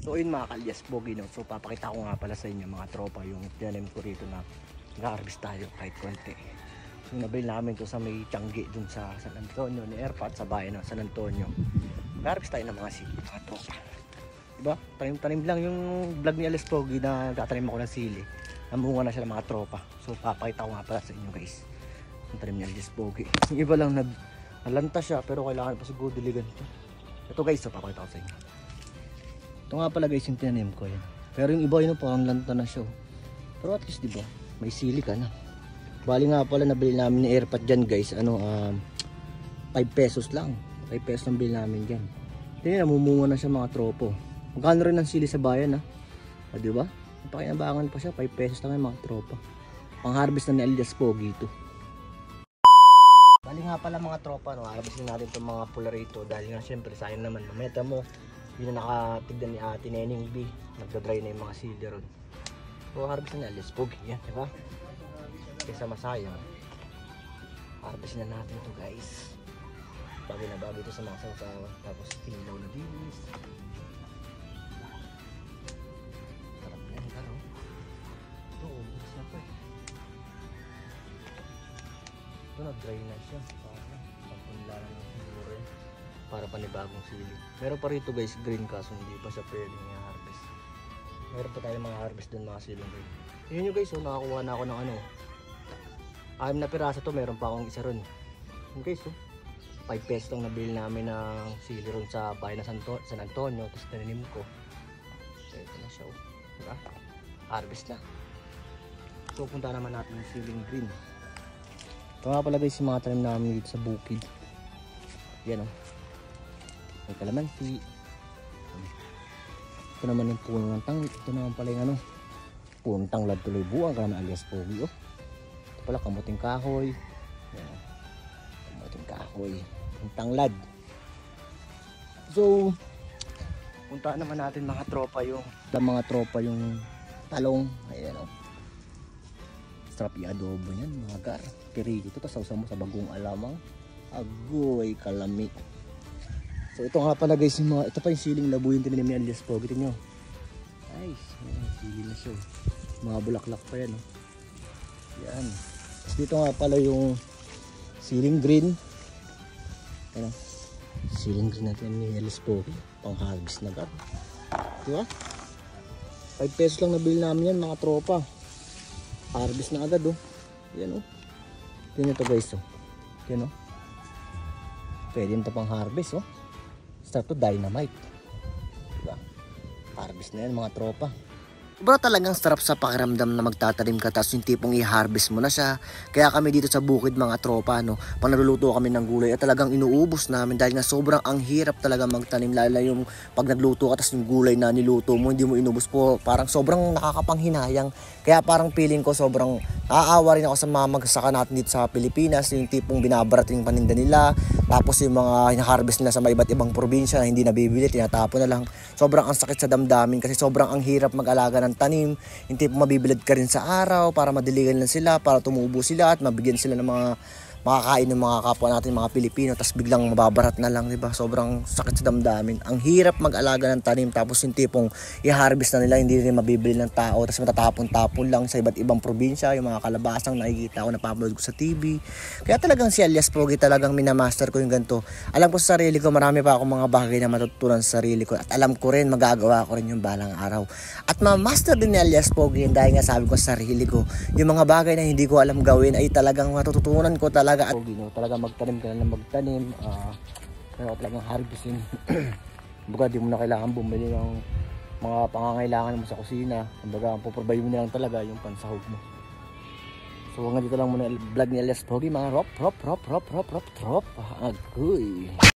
So yun mga kalyas pogi, no? So papakita ko nga pala sa inyo mga tropa yung tinanim ko rito na nag-harvest tayo kahit konti. So nabili namin to sa may Tiangge dun sa San Antonio ni Airpat, sa bayan ng San Antonio. Nag-harvest tayo ng mga sili mga tropa, diba? Tanim-tanim lang yung vlog ni Alias Pogi na tatanim ako ng sili. Namunga na siya ng mga tropa. So papakita ko nga pala sa inyo guys yung tanim ni Alias Pogi. Yung iba lang nalanta siya pero kailangan pa siguro diligan ito. Ito guys, so papakita ko sa inyo. Ito nga pala guys yung tinanim ko yan. Pero yung iba yun parang lanta na siya. Pero at least diba may sili ka na. Bali nga pala nabili namin ni Airpat dyan guys, 5 pesos lang. 5 pesos lang bili namin dyan. Tingnan, namumunga na siya mga tropo. Magkano rin ang sili sa bayan diba? Napakinabangan pa siya, 5 pesos lang yung mga tropa. Pang harvest na ni Alias Pogi ito. Bali nga pala mga tropa, no, harvestin natin itong mga pula rito. Dahil nga syempre sayang naman, mameta mo hindi na nakatigdan ni Ate Neneng B. Nagdadry na yung mga sili ron. So harvest na Alias Pogi yan, diba? Kaysa masayang, harvest na natin ito guys. Bagay na bagay ito sa mga sasawa. Tapos pinilaw na dinis. Sarap yan, ano? Ito, ubus na po. Ito na-dry na siya. Pagpunla lang yung siguro yun. Para panibagong sili. Meron pa rito guys, green kaso hindi pa siya pwedeng i-harvest. Meron pa tayo mga harvest dun mga siling green. Yun nyo guys, nakakuha na ako ng 6 na piraso to, meron pa akong isa ron. Yun guys, 5 pesos lang nabili namin ng sili ron sa bayan ng San Antonio. Tapos taninim ko. So ito na siya, diba? Harvest na. So punta naman natin yung siling green. Ito nga pala guys yung mga tanim namin dito sa bukid. Yan may kalamansi. Ito naman yung puno ng tanglad. Ito naman pala yung punong tanglad tuloy buwang kalaman Alias Pogi. Ito pala kamuting kahoy. Yan, kamuting kahoy, yung tanglad. So puntaan naman natin mga tropa yung talong. Ayan sarap i-adobo yan mga gar. Pirito ito, tapos sausaw mo sa bagong alamang. Agoy kalami. So ito nga pala guys ito pa yung siling labuyo yung tinanim ni Alias Pogi. Ito nyo, ay sili na siya. Mga bulaklak pa yan yan. Tapos dito nga pala yung siling green. Ayan, siling green natin ni Alias Pogi. Pang harvest na agad, diba? 5 pesos lang nabili namin yan mga tropa. Harvest na agad yan tingnan to guys yan pwede nito pang harvest start to dynamite, diba? Harvest na yan mga tropa. Bro, talagang sarap sa pakiramdam na magtatanim ka tapos yung tipong i-harvest mo na siya. Kaya kami dito sa bukid mga tropa, pag naluluto kami ng gulay at talagang inuubos namin dahil nga sobrang ang hirap talaga magtanim. Lalo yung pag nagluto ka tapos yung gulay na niluto mo hindi mo inubos po, parang sobrang nakakapanghinayang. Kaya parang feeling ko sobrang naaawa rin ako sa mga magsasaka natin dito sa Pilipinas, yung tipong binabarat yung paninda nila. Tapos yung mga hina-harvest nila sa iba't ibang probinsya na hindi nabibili, tinatapon na lang. Sobrang ang sakit sa damdamin kasi sobrang ang hirap mag-alaga ng tanim. Yung tipong mabibilad ka rin sa araw para madiligan lang sila, para tumubo sila at mabigyan sila ng mga makakain ng mga kapwa natin mga Pilipino, tapos biglang mababarat na lang, diba? Sobrang sakit sa damdamin. Ang hirap mag-alaga ng tanim tapos yung tipong i-harvest na nila hindi rin mabibili ng tao, tapos matatapon-tapon lang sa iba't ibang probinsya. Yung mga kalabasang nakikita ko, napapanood ko sa TV. Kaya talagang si Alias Pogi talagang minamaster ko yung ganito. Alam ko sa sarili ko marami pa akong mga bagay na matutunan sa sarili ko at alam ko rin magagawa ko rin yung balang araw. At ma-master din ni Alias Pogi dahil nga sabi ko sa sarili ko yung mga bagay na hindi ko alam gawin ay talagang matututunan ko talaga. At talaga magtanim ka na magtanim, pero talagang harvestin. Kumbaga di mo na kailangan bumili ng mga pangangailangan mo sa kusina. Kumbaga puprovide mo na lang talaga yung pansahog mo. So hanggang dito lang muna vlog ni Alias Pogi mga rop. Agoy.